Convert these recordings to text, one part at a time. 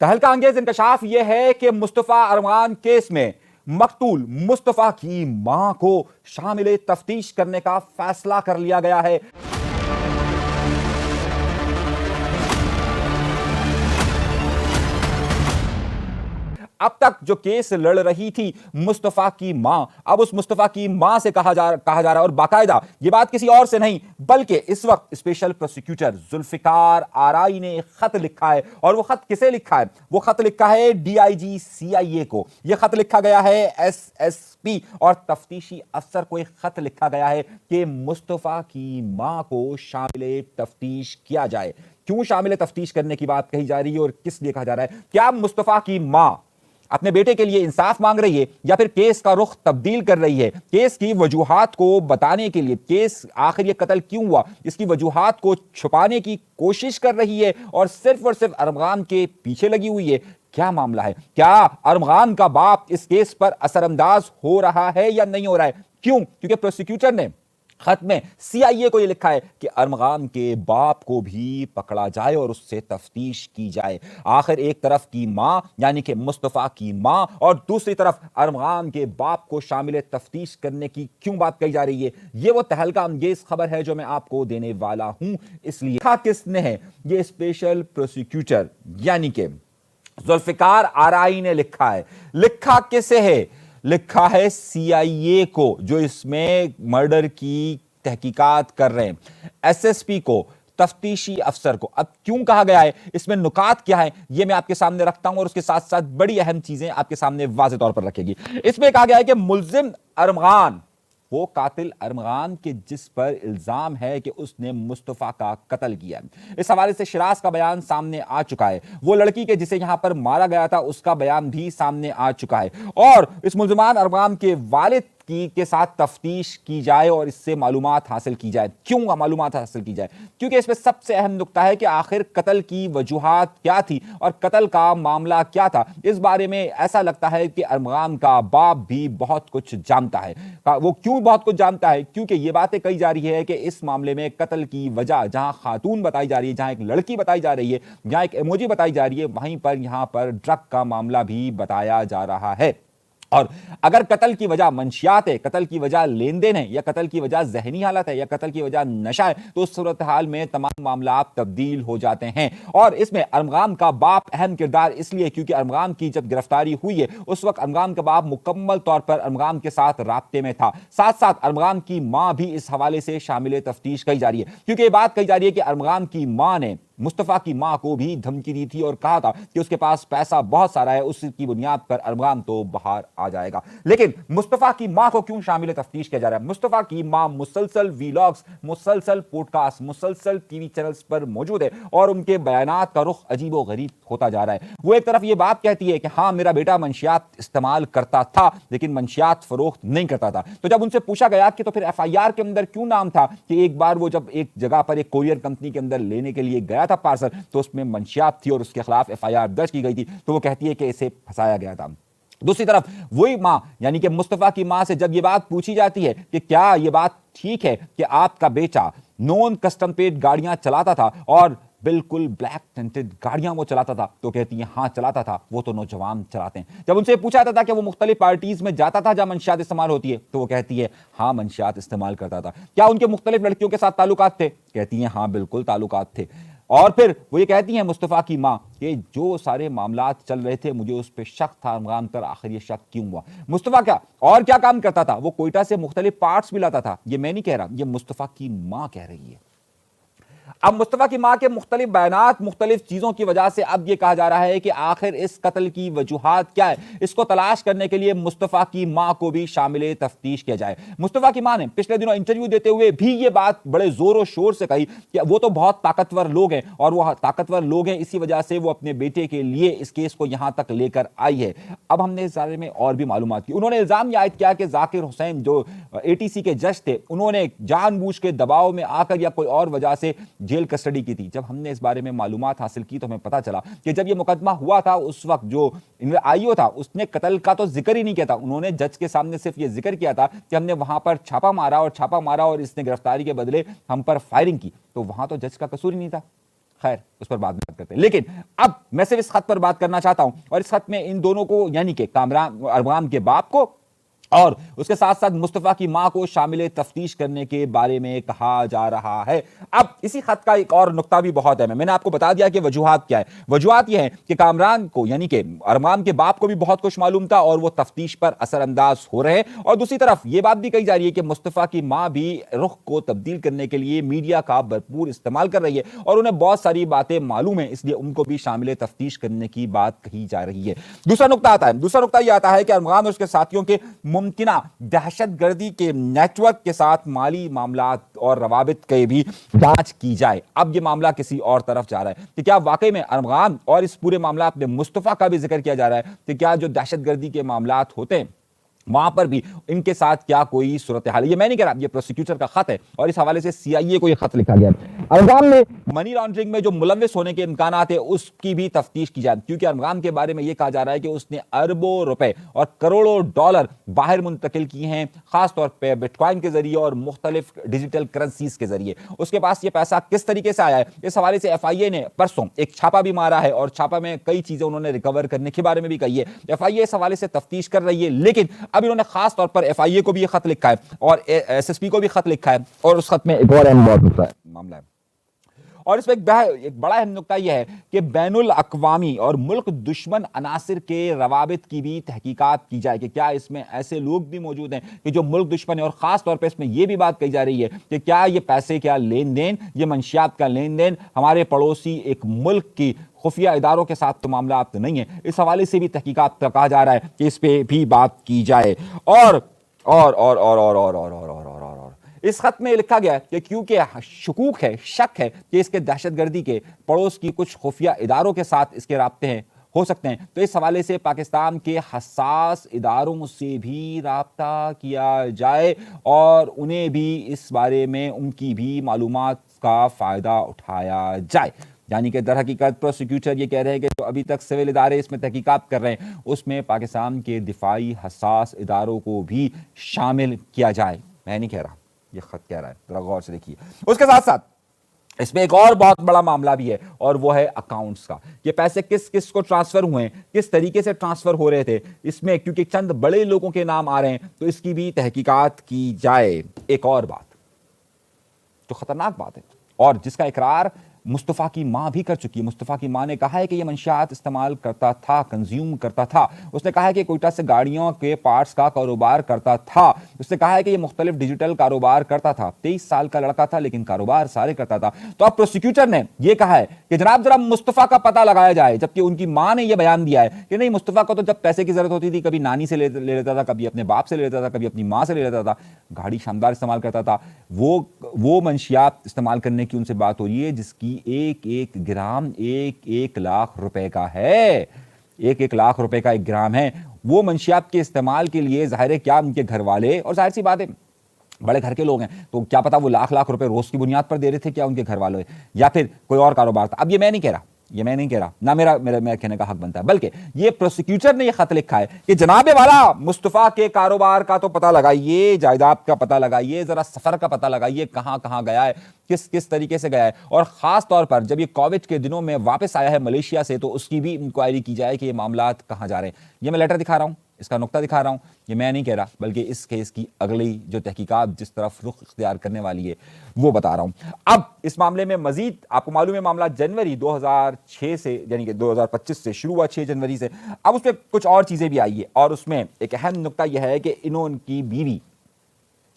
तहलका अंगेज इंकशाफ यह है कि मुस्तफा अरमान केस में मकतूल मुस्तफा की मां को शामिल तफ्तीश करने का फैसला कर लिया गया है। अब तक जो केस लड़ रही थी मुस्तफा की मां, अब उस मुस्तफा की मां से कहा जा रहा है, और बाकायदा ये बात किसी और से नहीं बल्कि इस वक्त स्पेशल प्रोसिक्यूटर जुल्फिकार आरआई ने खत लिखा है। और वो खत किसे लिखा है? वो खत लिखा है डीआईजी सीआईए को। यह खत लिखा गया है एसएसपी और तफ्तीशी अफसर को। एक खत लिखा गया है कि मुस्तफा की मां को शामिल तफ्तीश किया जाए। क्यों शामिल तफ्तीश करने की बात कही जा रही है और किस लिए कहा जा रहा है? क्या मुस्तफा की मां अपने बेटे के लिए इंसाफ मांग रही है या फिर केस का रुख तब्दील कर रही है? केस की वजूहात को बताने के लिए, केस आखिर ये कत्ल क्यों हुआ, इसकी वजूहात को छुपाने की कोशिश कर रही है और सिर्फ अरमगान के पीछे लगी हुई है? क्या मामला है? क्या अरमगान का बाप इस केस पर असरअंदाज हो रहा है या नहीं हो रहा है? क्यों? क्योंकि प्रोसिक्यूटर ने खत में सीआईए को यह लिखा है कि अरमगान के बाप को भी पकड़ा जाए और उससे तफ्तीश की जाए। आखिर एक तरफ की मां यानी कि मुस्तफा की मां और दूसरी तरफ अरमगान के बाप को शामिल तफ्तीश करने की क्यों बात कही जा रही है? यह वो तहलका अंगेज खबर है जो मैं आपको देने वाला हूं। इसलिए लिखा किसने है? यह स्पेशल प्रोसिक्यूटर यानी कि जुल्फिकार आरआई ने लिखा है। लिखा किसे है? लिखा है सीआईए को, जो इसमें मर्डर की तहकीकात कर रहे हैं, एसएसपी को, तफ्तीशी अफसर को। अब क्यों कहा गया है, इसमें नुकात क्या है, यह मैं आपके सामने रखता हूं और उसके साथ साथ बड़ी अहम चीजें आपके सामने वाज़ेह तौर पर रखेगी। इसमें कहा गया है कि मुल्जिम अरमगान, वो कातिल अरमगान के जिस पर इल्जाम है कि उसने मुस्तफा का कत्ल किया। इस हवाले से शिराज का बयान सामने आ चुका है। वो लड़की के जिसे यहां पर मारा गया था उसका बयान भी सामने आ चुका है। और इस मुल्जिमान अरमगान के वालिद के साथ तफ्तीश की जाए और इससे मालूमात हासिल की जाए। क्यों मालूमात हासिल की जाए? क्योंकि इसमें सबसे अहम नुक्ता है कि आखिर कत्ल की वजूहात क्या थी और कत्ल का मामला क्या था। इस बारे में ऐसा लगता है कि अरमगान का बाप भी बहुत कुछ जानता है। वो क्यों बहुत कुछ जानता है? क्योंकि ये बातें कही जा रही है कि इस मामले में कत्ल की वजह जहां खातून बताई जा रही है, जहां एक लड़की बताई जा रही है, जहां एक इमोजी बताई जा रही है, वहीं पर यहां पर ड्रग का मामला भी बताया जा रहा है। और अगर कत्ल की वजह मंशियात है, कत्ल की वजह लेन देन है, या कत्ल की वजह जहनी हालत है, या कत्ल की वजह नशा है, तो उस सूरत हाल में तमाम मामला तब्दील हो जाते हैं। और इसमें अरमगान का बाप अहम किरदार इसलिए क्योंकि अरमगान की जब गिरफ्तारी हुई है उस वक्त अरमगान का बाप मुकम्मल तौर पर अरमगान के साथ राब्ते में था। साथ साथ अरमगान की मां भी इस हवाले से शामिल तफ्तीश कही जा रही है, क्योंकि ये बात कही जा रही है कि अरमगान की मां ने मुस्तफा की मां को भी धमकी दी थी और कहा था कि उसके पास पैसा बहुत सारा है, उसकी बुनियाद पर अरमगान तो बाहर आ जाएगा। लेकिन मुस्तफा की मां को क्यों शामिल तफ्तीश किया जा रहा है? मुस्तफा की मां मुसलसल वीलॉग्स, मुसलसल पॉडकास्ट, मुसलसल टीवी चैनल्स पर मौजूद है और उनके बयानात का रुख अजीबो गरीब होता जा रहा है। वो एक तरफ ये बात कहती है कि हाँ मेरा बेटा मंशियात इस्तेमाल करता था लेकिन मंशियात फरोख्त नहीं करता था। तो जब उनसे पूछा गया कि तो फिर एफआईआर के अंदर क्यों नाम था कि एक बार वो जब एक जगह पर एक कोरियर कंपनी के अंदर लेने के लिए गया था पार्सल, तो उसमें मंशियात थी और उसके खिलाफ एफआईआर दर्ज की गई थी, तो वो कहती है कि इसे फंसाया गया था। दूसरी तरफ वही मां यानी कि मुस्तफा की मां से जब ये बात पूछी जाती है कि क्या ये बात ठीक है कि आपका बेटा नॉन कस्टम पेड गाड़ियां चलाता था और बिल्कुल ब्लैक टेंटेड गाड़ियां वो चलाता था, तो कहती है हाँ चलाता था, वो तो नौजवान चलाते हैं। जब उनसे पूछा जाता था कि वो मुख्तलिफ पार्टीज में जाता था जहां मंशियात इस्तेमाल होती है, तो वो कहती है हाँ मंशियात इस्तेमाल करता था। क्या उनके मुख्तलिफ लड़कियों के साथ ताल्लुकात थे? कहती है हाँ बिल्कुल ताल्लुकात थे। और फिर वो ये कहती हैं मुस्तफा की मां कि जो सारे मामलात चल रहे थे मुझे उस पर शक था अरमगान पर, आखिर ये शक क्यों हुआ? मुस्तफा क्या और क्या काम करता था? वो कोयटा से मुख्तलिफ पार्ट्स भी लाता था। ये मैं नहीं कह रहा, ये मुस्तफा की मां कह रही है। अब मुस्तफा की मां के मुख्तलिफ बयानात, मुख्तलिफ चीजों की वजह से अब यह कहा जा रहा है कि आखिर इस कत्ल की वजूहात क्या है, इसको तलाश करने के लिए मुस्तफा की मां को भी शामिल तफ्तीश किया जाए। मुस्तफा की मां ने पिछले दिनों इंटरव्यू देते हुए भी यह बात बड़े जोर और शोर से कही कि वो तो बहुत ताकतवर लोग हैं और वो ताकतवर लोग हैं, इसी वजह से वो अपने बेटे के लिए इस केस को यहां तक लेकर आई है। अब हमने इस बारे में और भी मालूमात की। उन्होंने इल्जाम यह आयद किया कि जाकिर हुसैन जो एटीसी के जज थे, उन्होंने जानबूझ के दबाव में आकर या कोई और वजह से जेल कस्टडी की थी। जब हमने इस बारे में मालूमात हासिल की तो हमें पता चला कि जब यह मुकदमा हुआ था उस वक्त जो आईओ था उसने कत्ल का तो जिक्र ही नहीं किया था। उन्होंने जज के सामने सिर्फ यह जिक्र किया था कि हमने वहां पर छापा मारा और इसने गिरफ्तारी के बदले हम पर फायरिंग की। तो वहां तो जज का कसूर ही नहीं था। خیر اس پر بات کرتے ہیں، لیکن اب میں صرف اس خط پر بات کرنا چاہتا ہوں، اور اس خط میں ان دونوں کو یعنی کہ کامران ارغوان کے باپ کو اور اس کے ساتھ ساتھ مصطفیٰ کی ماں کو شامل تفتیش کرنے کے بارے میں کہا جا رہا ہے۔ اب اسی خط کا ایک اور نقطہ بھی بہت ہے، میں نے آپ کو بتا دیا کہ وجوہات کیا ہے۔ وجوہات یہ ہیں کہ کامران کو یعنی کہ ارغوان کے باپ کو بھی بہت کچھ معلوم تھا اور وہ تفتیش پر اثر انداز ہو رہے ہیں، اور دوسری طرف یہ بات بھی کہی جا رہی ہے کہ مصطفیٰ کی ماں بھی رخ کو تبدیل کرنے کے لیے میڈیا کا بھرپور استعمال کر رہی ہے اور انہیں بہت ساری باتیں معلوم ہیں، اس لیے ان کو بھی شامل تفتیش کرنے کی بات کہی جا رہی ہے۔ دوسرا نقطہ یہ آتا ہے کہ ارغوان اور اس کے ساتھیوں کے ممکنہ دہشت گردی کے نیٹ ورک کے ساتھ مالی معاملات اور روابط کی بھی جانچ کی جائے۔ اب یہ معاملہ کسی اور طرف جا رہا ہے کہ کیا واقعی میں ارغوان اور اس پورے معاملات میں مصطفیٰ کا بھی ذکر کیا جا رہا ہے کہ کیا جو دہشت گردی کے معاملات ہوتے ہیں وہاں پر بھی ان کے ساتھ کیا کوئی صورتحال ہے۔ یہ میں نہیں کہہ رہا، یہ پروسیکیوٹر کا خط ہے اور اس حوالے سے CIA کو یہ خط لکھا گیا ہے۔ ارغوان میں منی لانڈرنگ میں جو ملوث ہونے کے امکانات ہیں اس کی بھی تفتیش کی جائے، کیونکہ ارغوان کے بارے میں یہ کہا جا رہا ہے کہ اس نے اربوں روپے اور کروڑوں ڈالر باہر منتقل کیے ہیں، خاص طور پہ بٹ کوائن کے ذریعے اور مختلف ڈیجیٹل کرنسیز کے ذریعے۔ اس کے پاس یہ پیسہ کس طریقے سے آیا ہے، اس حوالے سے FIA نے پرسوں ایک چھاپا بھی مارا ہے اور چھاپا میں کئی چیزیں انہوں نے ریکور کرنے کے بارے میں بھی کہی ہے۔ FIA اس حوالے سے تفتیش کر رہی ہے، لیکن اب انہوں نے خاص طور پر FIA کو بھی یہ خط لکھا ہے اور SSP کو بھی خط لکھا ہے، اور اس خط میں ایک اور اہم معاملہ ہے، اور اس میں ایک بڑا اہم نقطہ یہ ہے کہ بین الاقوامی اور ملک دشمن عناصر کے روابط کی بھی تحقیقات کی جائے کہ کیا اس میں ایسے لوگ بھی موجود ہیں کہ جو ملک دشمن ہیں، اور خاص طور پہ اس میں یہ بھی بات کہی جا رہی ہے کہ کیا یہ پیسے کیا لین دین، یہ منشیات کا لین دین ہمارے پڑوسی ایک ملک کی خفیہ اداروں کے ساتھ تو معاملات نہیں ہیں۔ اس حوالے سے بھی تحقیقات کہا جا رہا ہے کہ اس پہ بھی بات کی جائے۔ اور اس خط میں لکھا گیا ہے کہ کیونکہ شک ہے کہ اس کے دہشت گردی کے پڑوس کی کچھ خفیہ اداروں کے ساتھ اس کے رابطے ہو سکتے ہیں، تو اس حوالے سے پاکستان کے حساس اداروں سے بھی رابطہ کیا جائے اور انہیں بھی اس بارے میں ان کی بھی معلومات کا فائدہ اٹھایا جائے۔ یعنی کہ در حقیقت پروسیکیوٹر یہ کہہ رہے ہیں کہ جو ابھی تک سول ادارے اس میں تحقیقات کر رہے ہیں اس میں پاکستان کے دفاعی حساس اداروں کو بھی شامل کیا جائے۔ میں نہیں کہہ رہا، یہ خط کہہ رہا ہے، ذرا غور سے دیکھیے۔ اس کے ساتھ ساتھ اس میں ایک اور بہت بڑا معاملہ بھی ہے اور وہ ہے اکاؤنٹس کا، یہ پیسے کس کس کو ٹرانسفر ہوئے ہیں، کس طریقے سے ٹرانسفر ہو رہے تھے، اس میں کیونکہ چند بڑے لوگوں کے نام آ رہے ہیں تو اس کی بھی تحقیقات کی جائے۔ ایک اور بات جو خطرناک بات ہے اور جس کا اقرار مصطفیٰ کی ماں بھی کر چکی ہے، مصطفیٰ کی ماں نے کہا ہے کہ یہ منشیات استعمال کرتا تھا، کنزیوم کرتا تھا۔ اس نے کہا ہے کہ کوئٹہ سے گاڑیوں کے پارٹس کا کاروبار کرتا تھا۔ اس نے کہا ہے کہ یہ مختلف ڈیجیٹل کاروبار کرتا تھا۔ 23 سال کا لڑکا تھا لیکن کاروبار سارے کرتا تھا۔ تو اب پروسیکیوٹر نے یہ کہا ہے کہ جناب ذرا مصطفیٰ کا پتہ لگایا جائے، جبکہ ان کی ماں نے یہ بیان دیا ہے کہ نہیں، مصطفیٰ کو تو جب پیسے کی ضرورت ہوتی تھی کبھی نانی سے لے لیتا تھا، کبھی اپنے باپ سے لے لیتا تھا، کبھی اپنی ماں سے لے لیتا تھا، گاڑی شاندار استعمال کرتا تھا۔ وہ منشیات استعمال کرنے کی ان سے بات ہو رہی ہے جس کی ایک گرام 1 لاکھ روپے کا ہے، 1 لاکھ روپے کا 1 گرام ہے۔ وہ منشیات کے استعمال کے لیے ظاہر ہے کیا ان کے گھر والے، اور ظاہر سی بات ہے بڑے گھر کے لوگ ہیں تو کیا پتا وہ لاکھ روپے روز کی بنیاد پر دے رہے تھے کیا ان کے گھر والوں یا پھر کوئی اور کاروبار تھا۔ اب یہ میں نہیں کہہ رہا، نہ میرا کہنے کا حق بنتا ہے، بلکہ یہ پروسیکیوٹر نے یہ خط لکھا ہے کہ جناب والا مصطفیٰ کے کاروبار کا تو پتہ لگائیے، جائیداد کا پتہ لگائیے، ذرا سفر کا پتہ لگائیے، کہاں گیا ہے، کس طریقے سے گیا ہے، اور خاص طور پر جب یہ کووڈ کے دنوں میں واپس آیا ہے ملیشیا سے تو اس کی بھی انکوائری کی جائے کہ یہ معاملات کہاں جا رہے ہیں۔ یہ میں لیٹر دکھا رہا ہوں، اس کا نقطہ دکھا رہا ہوں، یہ میں نہیں کہہ رہا بلکہ اس کیس کی اگلی جو تحقیقات جس طرف رخ اختیار کرنے والی ہے وہ بتا رہا ہوں۔ اب اس معاملے میں مزید آپ کو معلوم ہے معاملہ جنوری 2006 سے یعنی کہ 2025 سے شروع ہوا، 6 جنوری سے۔ اب اس پہ کچھ اور چیزیں بھی آئی ہے اور اس میں ایک اہم نقطہ یہ ہے کہ ان کی بیوی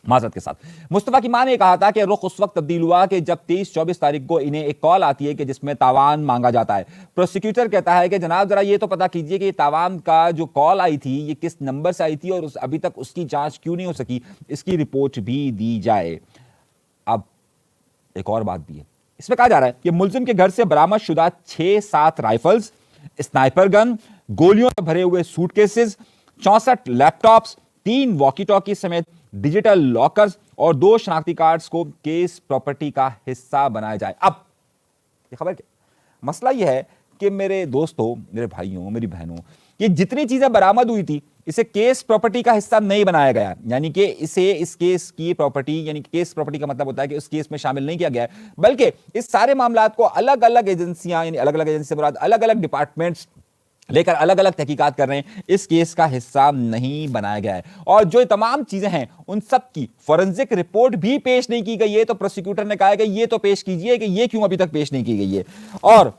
معذرت کے ساتھ مصطفیٰ کی ماں نے کہا تھا کہ رخ اس وقت تبدیل ہوا کہ جب 23-24 تاریخ کو انہیں ایک کال آتی ہے کہ جس میں تاوان مانگا جاتا ہے۔ پروسیکیوٹر کہتا ہے کہ جناب ذرا یہ تو پتا کیجئے کہ یہ تاوان کا جو کال آئی تھی یہ کس نمبر سے آئی تھی اور ابھی تک اس کی جانچ کیوں نہیں ہو سکی، اس کی رپورٹ بھی دی جائے۔ اب ایک اور بات بھی ہے، اس میں کہا جا رہا ہے کہ ملزم کے گھر سے برآمد شدہ 6-7 رائفلز، اسنائپر گن، گولیوں سے بھرے ہوئے سوٹ کیسز، 64 لیپ ٹاپس، 3 واکی ٹاکی سمیت ڈیجیٹل لاکرز اور 2 شناختی کارڈز کو کیس پراپرٹی کا حصہ بنایا جائے۔ اب یہ خبر کیا مسئلہ یہ ہے کہ میرے دوستوں، میرے بھائیوں، میری بہنوں، یہ جتنی چیزیں برآمد ہوئی تھی इसे केस प्रॉपर्टी का हिस्सा नहीं बनाया गया, यानी कि इसे इस केस की प्रॉपर्टी, यानी कि केस प्रॉपर्टी का मतलब होता है कि उस केस में शामिल नहीं किया गया है, बल्कि इस सारे मामलात को अलग अलग एजेंसियां, यानी अलग अलग एजेंसी से मुराद अलग अलग डिपार्टमेंट्स लेकर अलग अलग तहकीकात कर रहे हैं, इस केस का हिस्सा नहीं बनाया गया है। और जो तमाम चीजें हैं उन सब की फॉरेंसिक रिपोर्ट भी पेश नहीं की गई है। तो प्रोसिक्यूटर ने कहा है कि ये तो पेश कीजिए कि ये क्यों अभी तक पेश नहीं की गई है। और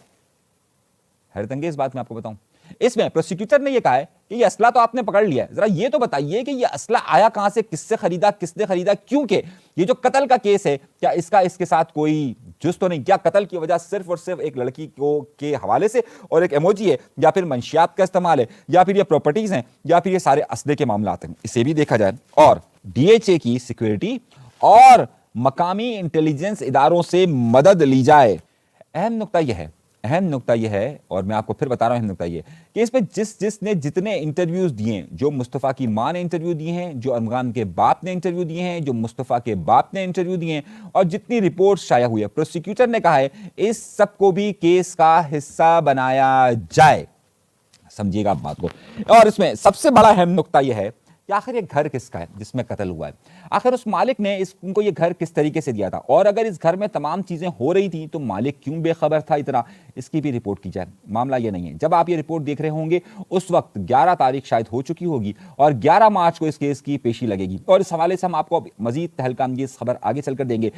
हैरतअंगेज बात मैं आपको बताऊं, इसमें प्रोसिक्यूटर ने ये कहा है कि ये असला तो आपने पकड़ लिया है, जरा ये तो बताइए कि ये असला आया कहां से, किससे खरीदा, किसने खरीदा, क्योंकि ये जो कत्ल का केस है, क्या इसका इसके साथ कोई जुज़ तो नहीं? क्या कत्ल की वजह सिर्फ और सिर्फ एक लड़की को के हवाले से और एक इमोजी है, या फिर मंशियात का इस्तेमाल है, या फिर ये प्रॉपर्टीज हैं, या फिर ये सारे असले के मामलात हैं? इसे भी देखा जाए। और डीएचए की सिक्योरिटी और मकामी इंटेलिजेंस इदारों से मदद ली जाए। अहम नुक्ता यह है, और मैं आपको फिर बता रहा हूं, अहम नुक्ता यह कि इसमें जिसने जितने इंटरव्यूज दिए, जो मुस्तफ़ा की मां ने इंटरव्यू दिए हैं, जो अनगान के बाप ने इंटरव्यू दिए हैं, जो मुस्तफ़ा के बाप ने इंटरव्यू दिए हैं, और जितनी रिपोर्ट शाया हुई है, प्रोसिक्यूटर ने कहा है इस सबको भी केस का हिस्सा बनाया जाए। समझिएगा आप बात को। और इसमें सबसे बड़ा अहम नुक्ता यह है कि आखिर ये घर किसका है जिसमें कत्ल हुआ है? आखिर उस मालिक ने उनको ये घर किस तरीके से दिया था, और अगर इस घर में तमाम चीजें हो रही थी तो मालिक क्यों बेखबर था इतना, इसकी भी रिपोर्ट की जाए। मामला ये नहीं है, जब आप ये रिपोर्ट देख रहे होंगे उस वक्त 11 तारीख शायद हो चुकी होगी और 11 मार्च को इस केस की पेशी लगेगी, और इस हवाले से हम आपको मजीद तहलका अंगेज खबर आगे चलकर देंगे।